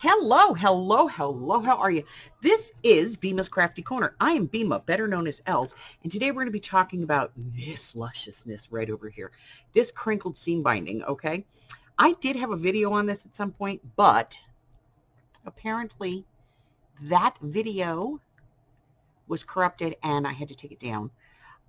Hello, hello, hello. How are you? This is Bima's Crafty Corner. I am Bima, better known as Els, and today we're going to be talking about this lusciousness right over here. This crinkled seam binding, okay? I did have a video on this at some point, but apparently that video was corrupted and I had to take it down.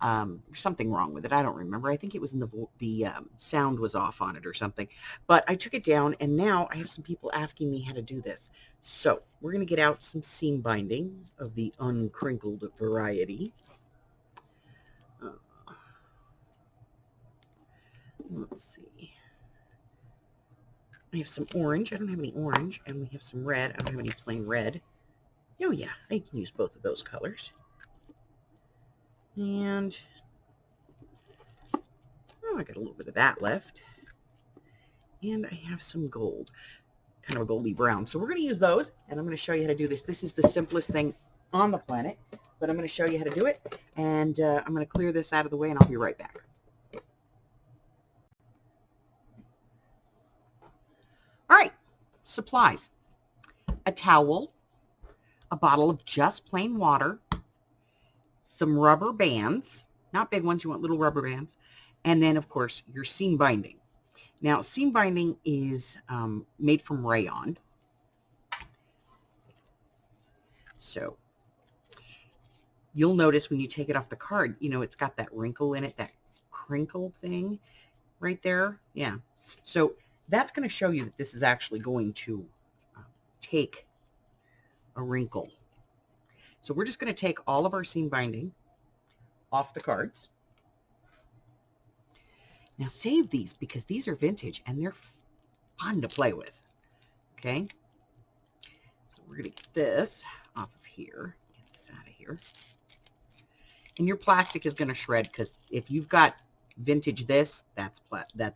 There's something wrong with it. I don't remember. I think it was in the sound was off on it or something. But I took it down, and now I have some people asking me how to do this. So we're going to get out some seam binding of the uncrinkled variety. Let's see. I have some orange. I don't have any orange, and we have some red. I don't have any plain red. Oh yeah, I can use both of those colors. And I got a little bit of that left. And I have some gold, kind of a goldy brown. So we're going to use those, and I'm going to show you how to do this. This is the simplest thing on the planet, but I'm going to show you how to do it. And I'm going to clear this out of the way, and I'll be right back. All right, supplies. A towel, a bottle of just plain water, some rubber bands, not big ones, you want little rubber bands, and then, of course, your seam binding. Now, seam binding is made from rayon. So you'll notice when you take it off the card, you know, it's got that wrinkle in it, that crinkle thing right there. Yeah. So that's going to show you that this is actually going to take a wrinkle. So we're just going to take all of our seam binding off the cards. Now save these because these are vintage and they're fun to play with. Okay. So we're going to get this off of here. Get this out of here. And your plastic is going to shred because if you've got vintage this, that's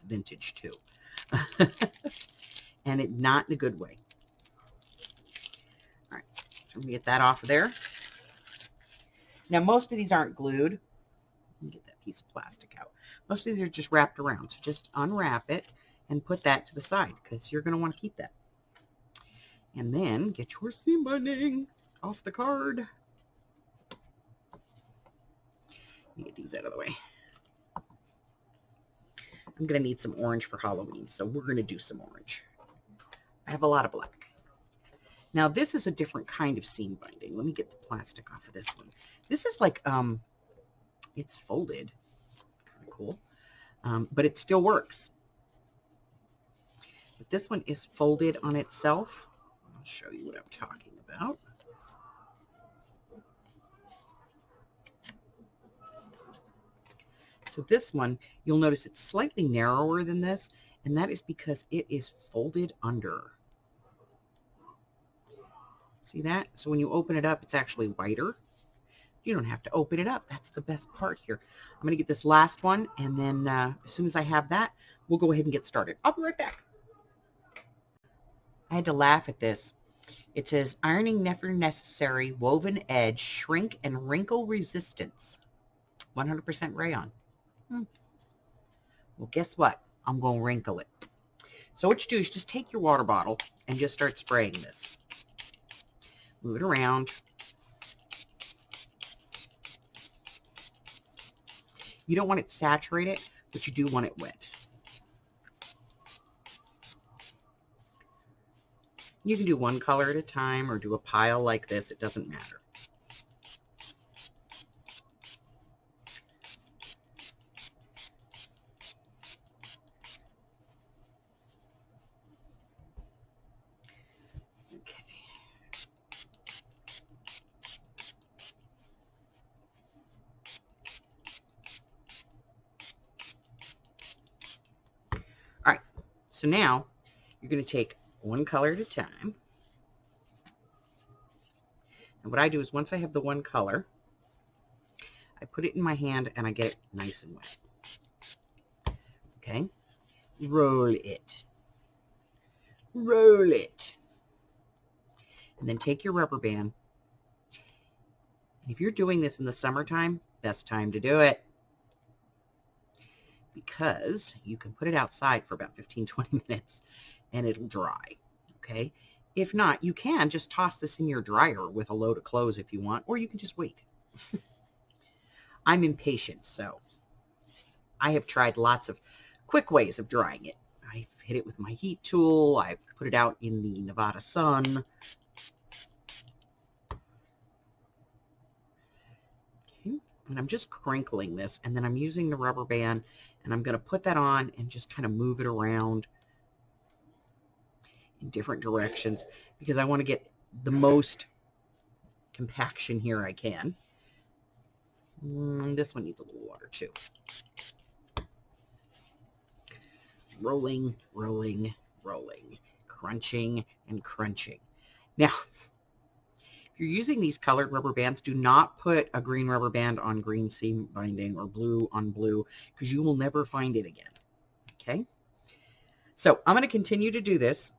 vintage too. And it not in a good way. All right. So we're going to get that off of there. Now most of these aren't glued. Let me get that piece of plastic out. Most of these are just wrapped around. So just unwrap it and put that to the side because you're going to want to keep that. And then get your seam binding off the card. Let me get these out of the way. I'm going to need some orange for Halloween, so we're going to do some orange. I have a lot of black. Now this is a different kind of seam binding. Let me get the plastic off of this one. This is like, it's folded. Kind of cool. But it still works. But this one is folded on itself. I'll show you what I'm talking about. So this one, you'll notice it's slightly narrower than this, and that is because it is folded under. See that? So when you open it up, it's actually wider. You don't have to open it up. That's the best part here. I'm going to get this last one, and then as soon as I have that, we'll go ahead and get started. I'll be right back. I had to laugh at this. It says, ironing never necessary, woven edge, shrink and wrinkle resistance. 100% rayon. Well, guess what? I'm going to wrinkle it. So what you do is just take your water bottle and just start spraying this. Move it around. You don't want it saturated, but you do want it wet. You can do one color at a time or do a pile like this. It doesn't matter. Okay. All right. So now you're going to take one color at a time. And what I do is once I have the one color, I put it in my hand and I get it nice and wet. Okay? Roll it. Roll it. And then take your rubber band. If you're doing this in the summertime, best time to do it. Because you can put it outside for about 15-20 minutes and it'll dry. Okay? If not, you can just toss this in your dryer with a load of clothes if you want, or you can just wait. I'm impatient, so I have tried lots of quick ways of drying it. I've hit it with my heat tool. I've put it out in the Nevada sun. Okay. And I'm just crinkling this, and then I'm using the rubber band, and I'm going to put that on and just kind of move it around in different directions because I want to get the most compaction here I can. This one needs a little water too. Rolling, rolling, rolling, crunching and crunching. Now, if you're using these colored rubber bands, do not put a green rubber band on green seam binding or blue on blue because you will never find it again. Okay? So I'm going to continue to do this.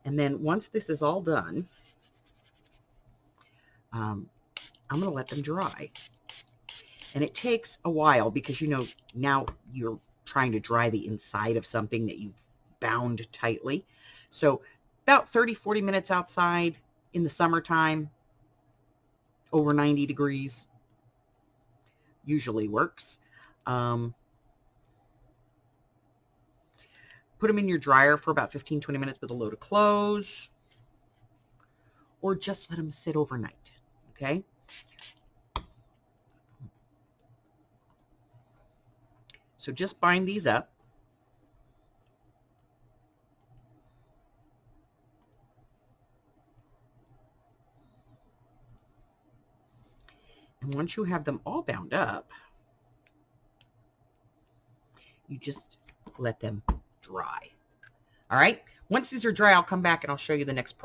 And then once this is all done, I'm going to let them dry. And it takes a while because, you know, now you're trying to dry the inside of something that you've bound tightly. So about 30-40 minutes outside in the summertime, over 90 degrees, usually works. Put them in your dryer for about 15-20 minutes with a load of clothes, or just let them sit overnight, okay? So just bind these up. And once you have them all bound up, you just let them dry. All right. Once these are dry, I'll come back and I'll show you the next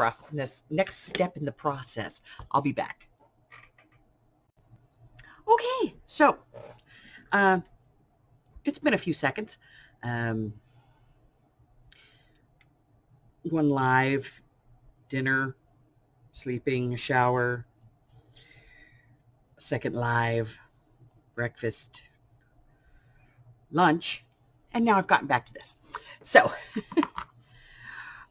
step in the process. I'll be back. Okay. So, it's been a few seconds. One live, dinner, sleeping, shower. Second live, breakfast, lunch, and now I've gotten back to this. So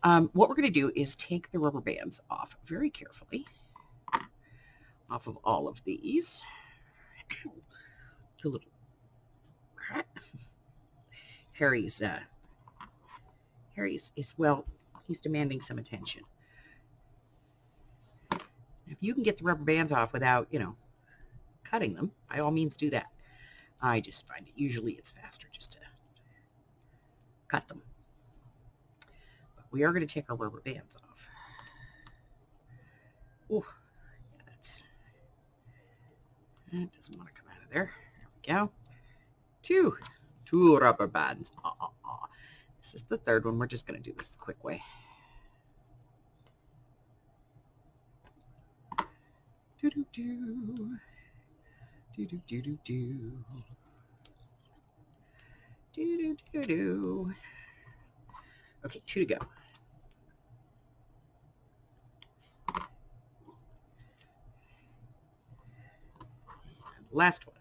what we're going to do is take the rubber bands off very carefully, off of all of these. A little rat. Harry's well, he's demanding some attention. If you can get the rubber bands off without, you know, cutting them, by all means do that. I just find it usually it's faster just to cut them. But we are going to take our rubber bands off. Oh, yeah, that doesn't want to come out of there. There we go. Two rubber bands. This is the third one. We're just going to do this the quick way. Do do do. Do do do do do. Do do do do. Okay, 2 to go. Last one.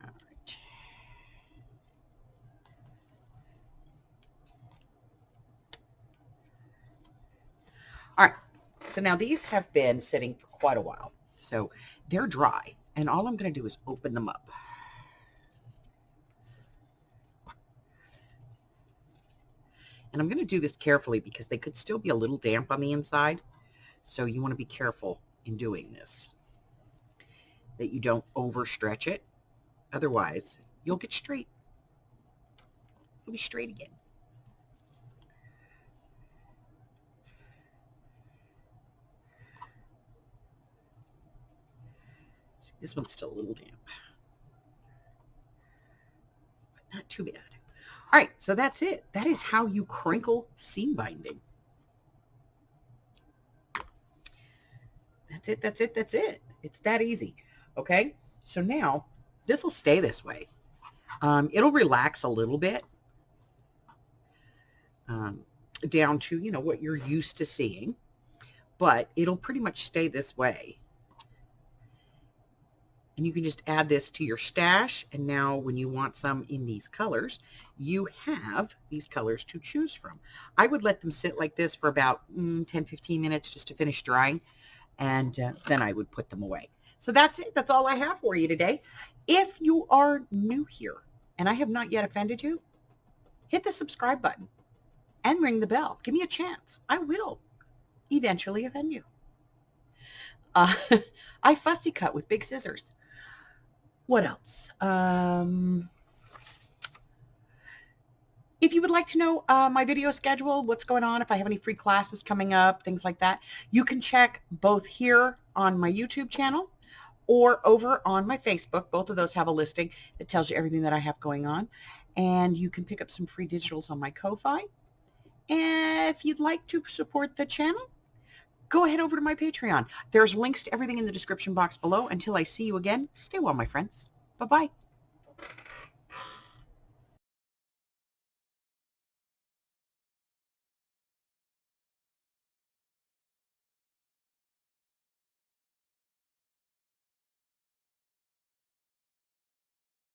All right. All right. So now these have been sitting for quite a while. So they're dry. And all I'm going to do is open them up. And I'm going to do this carefully because they could still be a little damp on the inside. So you want to be careful in doing this, that you don't overstretch it. Otherwise, you'll get straight. You'll be straight again. See, this one's still a little damp, but not too bad. All right, so that's it. That is how you crinkle seam binding. That's it, that's it, that's it. It's that easy, okay? So now, this will stay this way. It'll relax a little bit down to, you know, what you're used to seeing, but it'll pretty much stay this way And you can just add this to your stash. And now when you want some in these colors, you have these colors to choose from. I would let them sit like this for about 10-15 minutes just to finish drying. And then I would put them away. So that's it. That's all I have for you today. If you are new here and I have not yet offended you, hit the subscribe button and ring the bell. Give me a chance. I will eventually offend you. I fussy cut with big scissors. What else? If you would like to know my video schedule, what's going on, if I have any free classes coming up, things like that, you can check both here on my YouTube channel or over on my Facebook. Both of those have a listing that tells you everything that I have going on. And you can pick up some free digitals on my Ko-Fi. And if you'd like to support the channel, go ahead over to my Patreon. There's links to everything in the description box below. Until I see you again, stay well, my friends. Bye-bye.